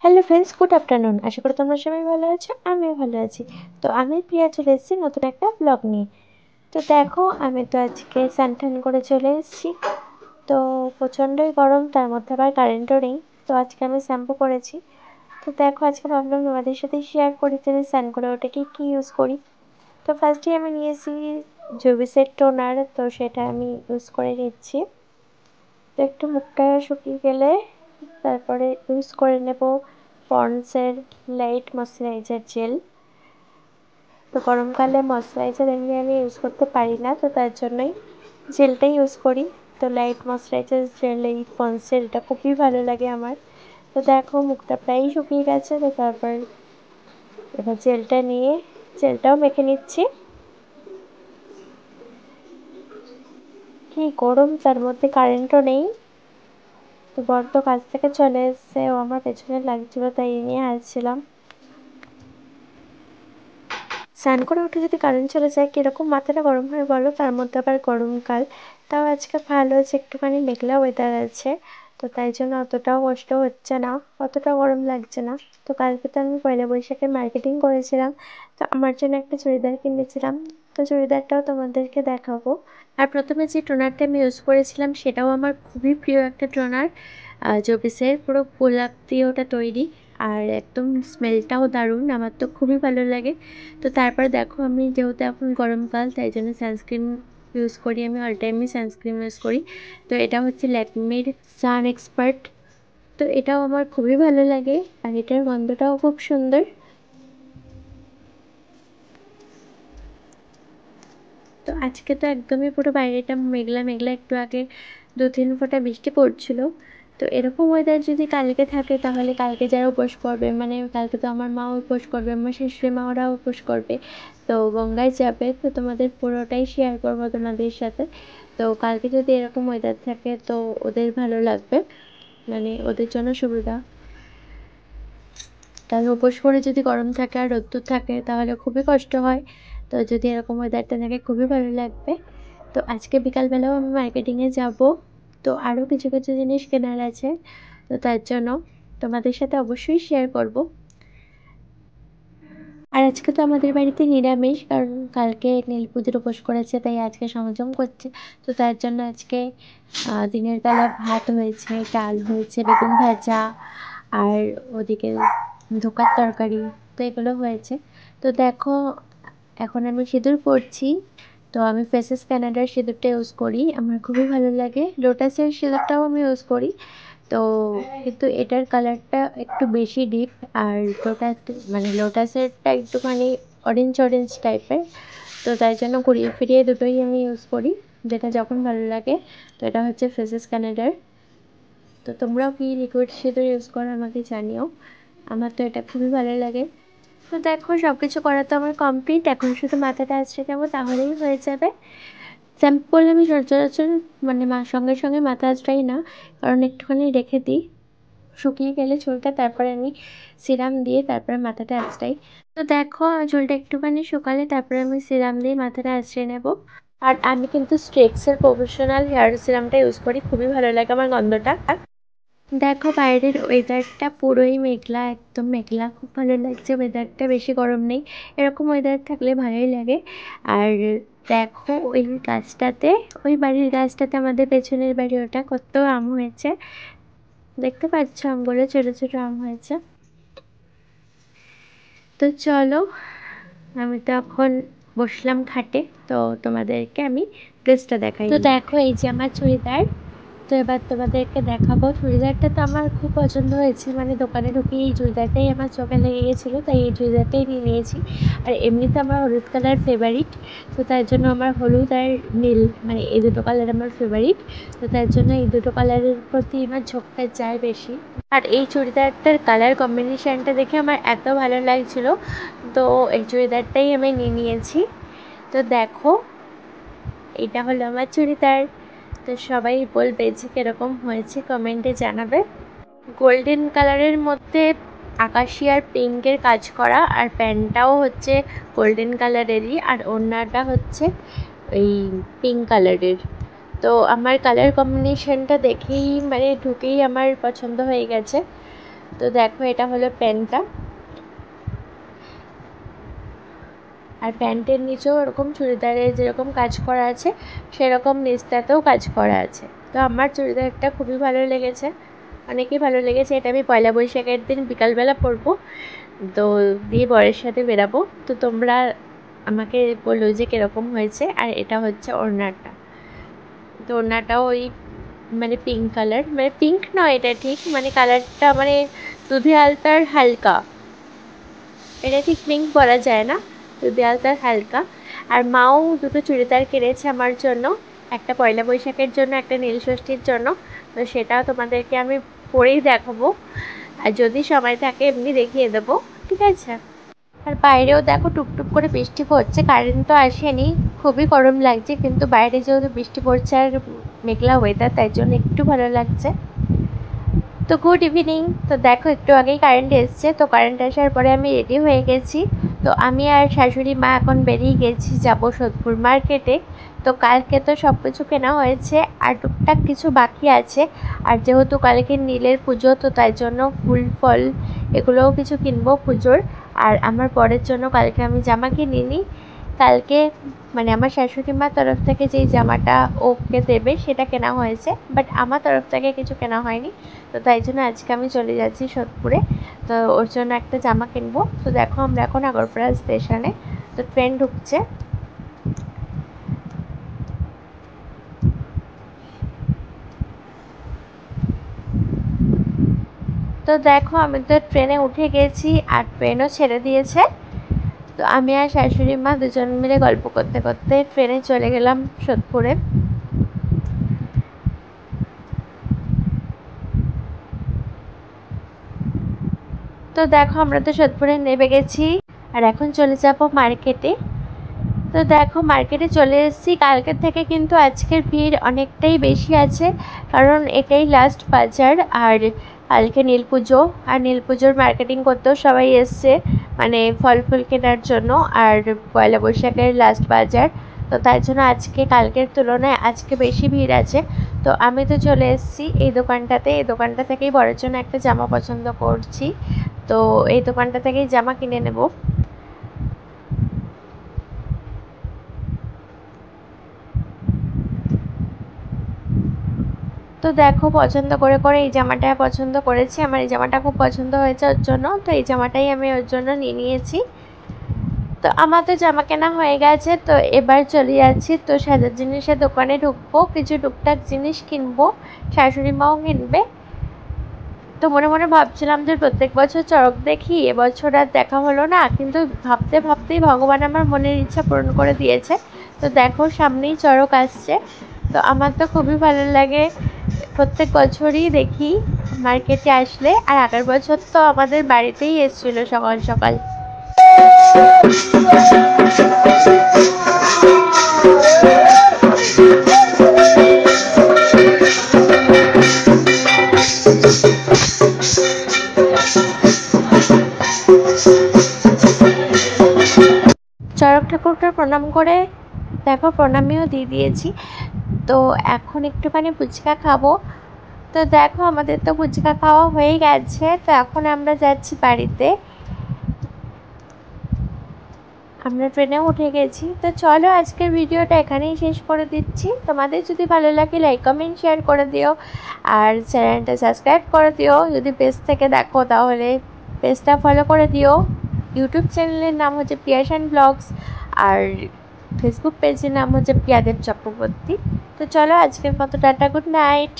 Hello friends, good afternoon. আশা করি তোমরা সবাই ভালো আছো, আমিও ভালো আছি। তো আমি প্রিয়া চলে এসেছি নতুন একটা ব্লগ নিয়ে। তো দেখো, আমি তো আজকে স্নান করে চলে এসেছি। তো প্রচণ্ডই গরম, তার মধ্যে আবার কারেন্টও নেই। তো আজকে আমি শ্যাম্পু করেছি। তো দেখো, আজকে ভাবলাম তোমাদের সাথে শেয়ার করি যে আমি স্নান করে ওটা কী ইউজ করি। তো ফার্স্টেই আমি নিয়েছি জুভিসের টোনার, তো সেটা আমি ইউজ করে নিচ্ছি। তো একটু মুখটা শুকিয়ে গেলে তারপরে ইউজ করে নেব পন্ডসের লাইট ময়শ্চারাইজার জেল। তো গরমকালে ময়শ্চারাইজার এমনি আমি ইউজ করতে পারি না, তো তার জন্যই জেলটাই ইউজ করি। তো লাইট ময়শ্চারাইজার জেল এই পন্ডসের, এটা খুবই ভালো লাগে আমার। তো দেখো, মুখটা প্রায়ই শুকিয়ে গেছে। তো তারপর এবার জেলটা নিয়ে জেলটাও মেখে নিচ্ছি। কি গরম, তার মধ্যে কারেন্টও নেই। তো বর তো কাজ থেকে চলে এসছে, ও আমার পেছনে লাগছিলো, তাই নিয়ে আসছিলাম। স্নান করে উঠে যদি কারেন্ট চলে যায়, কীরকম মাথাটা গরম হয় বলো, তার মধ্যে আবার গরমকাল। তাও আজকে ভালো আছে, একটুখানি মেঘলা ওয়েদার আছে, তো তাই জন্য অতটাও কষ্ট হচ্ছে না, অতটাও গরম লাগছে না। তো কালকে তো আমি পয়লা বৈশাখের মার্কেটিং করেছিলাম, তো আমার জন্য একটা চুড়িদার কিনেছিলাম। তো চুড়িদারটাও তোমাদেরকে দেখাবো। আর প্রথমে যে টোনারটা আমি ইউজ করেছিলাম সেটাও আমার খুবই প্রিয় একটা টোনার, জবিসের, পুরো গোলাপ দিয়ে ওটা তৈরি। আর একদম স্মেলটাও দারুণ, আমার তো খুবই ভালো লাগে। তো তারপর দেখো, আমি যেহেতু এখন গরমকাল, তাই জন্য সানস্ক্রিন ইউজ করি। আমি অল টাইমই সানস্ক্রিন ইউজ করি। তো এটা হচ্ছে ল্যাকমির সান এক্সপার্ট। তো এটাও আমার খুবই ভালো লাগে, আর এটার গন্ধটাও খুব সুন্দর। তো আজকে তো একদমই পুরো বাইরেটা মেঘলা মেঘলা, একটু আগে 2-3 ফোঁটা বৃষ্টি পড়ছিল। তো এরকম ওয়েদার যদি কালকে থাকে, তাহলে কালকে যারা উপোস করবে, মানে কালকে তো আমার মাও উপোস করবে, আমার শাশুড়ি মা, ওরাও উপোস করবে। তো গঙ্গায় যাবে, তো তোমাদের পুরোটাই শেয়ার করবো তোমাদের সাথে। তো কালকে যদি এরকম ওয়েদার থাকে, তো ওদের ভালো লাগবে, মানে ওদের জন্য সুবিধা। তাহলে উপোস করে যদি গরম থাকে আর রোদ্দুর থাকে, তাহলে খুবই কষ্ট হয়। তো যদি এরকম ওয়েদারটা থাকে, খুবই ভালো লাগবে। তো আজকে বিকালবেলাও আমি মার্কেটিংয়ে যাব। তো আরও কিছু কিছু জিনিস কেনার আছে, তো তার জন্য তোমাদের সাথে অবশ্যই শেয়ার করব। আর আজকে তো আমাদের বাড়িতে নিরামিষ, কারণ কালকে নীলপুজোর উপোস করেছে, তাই আজকে সংযম করছে। তো তার জন্য আজকে দিনের বেলা ভাত হয়েছে, ডাল হয়েছে, বেগুন ভাজা, আর ওদিকে ধোকার তরকারি, তো এগুলো হয়েছে। তো দেখো, এখন আমি সিঁদুর পরছি। তো আমি ফেসেস কানাডার সিঁদুরটা ইউজ করি, আমার খুবই ভালো লাগে। লোটাসের সিঁদুরটাও আমি ইউজ করি, তো কিন্তু এটার কালারটা একটু বেশি ডিপ, আর লোটাসেরটা একটুখানি অরেঞ্জ অরেঞ্জ টাইপের। তো তাই জন্য ঘুরিয়ে ফিরিয়ে দুটোই আমি ইউজ করি, যেটা যখন ভালো লাগে। তো এটা হচ্ছে ফেসেস কানাডার। তো তোমরাও কি লিকুইড সিঁদুর ইউজ করো আমাকে জানিও, আমার তো এটা খুবই ভালো লাগে। তো দেখো, সব কিছু করা তো আমার কমপ্লিট, এখন শুধু মাথাটা আঁচড়ে যাবো, তাহলেই হয়ে যাবে। শ্যাম্পু করলে আমি সচরাচর সঙ্গে সঙ্গে মাথা আঁচড়াই না, কারণ একটুখানি রেখে দিই, শুকিয়ে গেলে চুলটা, তারপরে আমি সিরাম দিয়ে তারপরে মাথাটা আঁচড়াই। তো দেখো, চুলটা একটুখানি শুকালে তারপরে আমি সিরাম দিয়ে মাথাটা আঁচড়ে নেব। আর আমি কিন্তু স্ট্রেক্সের প্রফেশনাল হেয়ার সিরামটা ইউজ করি, খুবই ভালো লাগে আমার গন্ধটা। দেখো, বাইরের ওয়েদারটা পুরোই মেঘলা, একদম মেঘলা, খুব ভালো লাগছে ওয়েদারটা, বেশি গরম নেই। এরকম ওয়েদার থাকলে ভালোই লাগে। আর দেখো, ওই গাছটাতে, ওই বাড়ির গাছটাতে, আমাদের পেছনের বাড়ি, ওটা কত আম হয়েছে, দেখতে পাচ্ছ আমগুলো, ছোটো ছোটো আম হয়েছে। তো চলো, আমি তো এখন বসলাম খাটে, তো তোমাদেরকে আমি ড্রেসটা দেখাই। তো দেখো, এই যে আমার চুড়িদার। তো এবার তোমাদেরকে দেখাবো, চুড়িদারটা তো আমার খুব পছন্দ হয়েছে, দোকানে ঢুকে এই চুড়িদারটাই আমার চোখে লেগে গেছিলো, তাই এই চুড়িদারটাই নিয়ে নিয়েছি। আর এমনিতে আমার হলুদ কালার ফেভারিট, তো তার জন্য আমার হলুদ আর নীল, এই দুটো কালার আমার ফেভারিট। তো তার জন্য এই দুটো কালারের প্রতি আমার ঝোঁকটা যায় বেশি। আর এই চুড়িদারটার কালার কম্বিনেশানটা দেখে আমার এত ভালো লাগছিলো, তো এই চুড়িদারটাই আমি নিয়ে নিয়েছি। তো দেখো, এটা হলো আমার চুড়িদার। তো সবাই বলবে যে কীরকম হয়েছে, কমেন্টে জানাবে। গোল্ডেন কালারের মধ্যে আকাশি আর পিঙ্কের কাজ করা, আর প্যান্টটাও হচ্ছে গোল্ডেন কালারেরই, আর ওড়নাটা হচ্ছে এই পিঙ্ক কালারের। তো আমার কালার কম্বিনেশানটা দেখেই ঢুকেই আমার পছন্দ হয়ে গেছে। তো দেখো এটা হলো প্যান্টটা, আর প্যান্টের নিচেও এরকম চুড়িদারের যেরকম কাজ করা আছে সেরকম নিচটাতেও কাজ করা আছে। তো আমার চুড়িদারটা খুবই ভালো লেগেছে, অনেকই ভালো লেগেছে। এটা আমি পয়লা বৈশাখের দিন বিকালবেলা পরবো, তো দিয়ে বরের সাথে বেরাবো। তো তোমরা আমাকে বলো যে কীরকম হয়েছে। আর এটা হচ্ছে ওড়নাটা, তো ওড়নাটাও ওই মানে পিঙ্ক কালার, মানে পিঙ্ক নয় এটা ঠিক, মানে কালারটা মানে দুধে আলতার হালকা, এটা ঠিক পিঙ্ক বলা যায় না, দুধে আলতার হালকা। আর মাও দুটো চুড়িদার কিনেছে আমার জন্য, একটা পয়লা বৈশাখের জন্য, একটা নীল ষষ্ঠীর জন্য। তো সেটাও তোমাদেরকে আমি পরেই দেখাবো, আর যদি সময় থাকে এমনি দেখিয়ে দেবো, ঠিক আছে। আর বাইরেও দেখো টুকটুক করে বৃষ্টি পড়ছে, কারেন্ট তো আসেনি, খুবই গরম লাগছে, কিন্তু বাইরে যেহেতু বৃষ্টি পড়ছে আর মেঘলা ওয়েদার, তাই জন্য একটু ভালো লাগছে। তো গুড ইভিনিং। তো দেখো একটু আগেই কারেন্ট এসছে, তো কারেন্ট আসার পরে আমি রেডি হয়ে গেছি। তো আমি আর শাশুড়ি মা এখন বেরিয়ে গেছি, যাব সোদপুর মার্কেটে। তো কালকে তো সব কিছু কেনা হয়েছে, আর টুকটাক কিছু বাকি আছে। আর যেহেতু কালকে নীলের পুজো, তো তাই জন্য ফুল ফল এগুলোও কিছু কিনবো পুজোর। আর আমার বরের জন্য কালকে আমি জামা কিনিনি, কালকে মানে আমার শাশুড়ি মার তরফ থেকে যেই জামাটা ওকে দেবে সেটা কেনা হয়েছে, বাট আমার তরফ থেকে কিছু কেনা হয়নি। তো তাই জন্য আজকে আমি চলে যাচ্ছি সোদপুরে, তো ওর জন্য একটা জামা কিনবো। তো দেখো আমরা এখন আগরপাড়া স্টেশনে, তো ট্রেন ঢুকছে। তো দেখো আমি তো ট্রেনে উঠে গেছি, আর ট্রেনও ছেড়ে দিয়েছে। তো আমি আর শাশুড়ি মা দুজন মিলে গল্প করতে করতে ট্রেনে চলে গেলাম সোদপুরে। তো দেখো আমরা তো সোদপুরে নেমে গেছি, আর এখন চলে যাব মার্কেটে। তো দেখো মার্কেটে চলে এসেছি, কালকের থেকে কিন্তু আজকের ভিড় অনেকটাই বেশি আছে, কারণ এটাই লাস্ট বাজার। আর কালকে নীল পুজো, আর নীল পুজোর মার্কেটিং করতেও সবাই এসছে, মানে ফল ফুল কেনার জন্য। আর পয়লা বৈশাখের লাস্ট বাজার, তো তাই জন্য আজকে কালকের তুলনায় আজকে বেশি ভিড় আছে। তো আমি তো চলে এসেছি এই দোকানটাতে, এই দোকানটা থেকেই বড়ের জন্য একটা জামা পছন্দ করছি, তো এই দোকানটা থেকেই জামা কিনে নেব। তো দেখো পছন্দ করে করে এই জামাটা পছন্দ করেছি, আমার এই জামাটা খুব পছন্দ হয়েছে ওর জন্য, তো এই জামাটাই আমি ওর জন্য নিয়ে নিয়েছি। তো আমার তো জামা কেনা হয়ে গেছে, তো এবার চলে যাচ্ছি তো সাজার জিনিসের দোকানে ঢুকবো, কিছু টুকটাক জিনিস কিনবো, শাশুড়ি মাও কিনবে। তো মনে মনে ভাবছিলাম যে প্রত্যেক বছর চড়ক দেখি, এবছর আর দেখা হলো না, কিন্তু ভাবতে ভাবতেই ভগবান আমার মনের ইচ্ছা পূরণ করে দিয়েছে। তো দেখো সামনেই চড়ক আসছে, তো আমার তো খুবই ভালো লাগে, প্রত্যেক বছরই দেখি মার্কেটে আসলে। আর আগের বছর তো আমাদের বাড়িতেই এসেছিল সকাল সকাল। চড়ক ঠাকুরকে প্রণাম করে দেখো প্রণামীও দিয়ে দিয়েছি। তো এখন একটুখানি ফুচকা খাবো। তো দেখো আমাদের তো ফুচকা খাওয়া হয়ে গেছে, তো এখন আমরা যাচ্ছি বাড়িতে, আমরা ট্রেনে উঠে গেছি। তো চলো আজকের ভিডিওটা এখানেই শেষ করে দিচ্ছি, তোমাদের যদি ভালো লাগে লাইক কমেন্ট শেয়ার করে দিও, আর চ্যানেলটা সাবস্ক্রাইব করে দিও, যদি পেজ থেকে দেখো তাহলে পেজটা ফলো করে দিও। ইউটিউব চ্যানেলের নাম হচ্ছে পিয়াসান ব্লগস, আর ফেসবুক পেজের নাম হচ্ছে পিয়াদেব চক্রবর্তী। তো চলো আজকের মতো টাটা, গুড নাইট।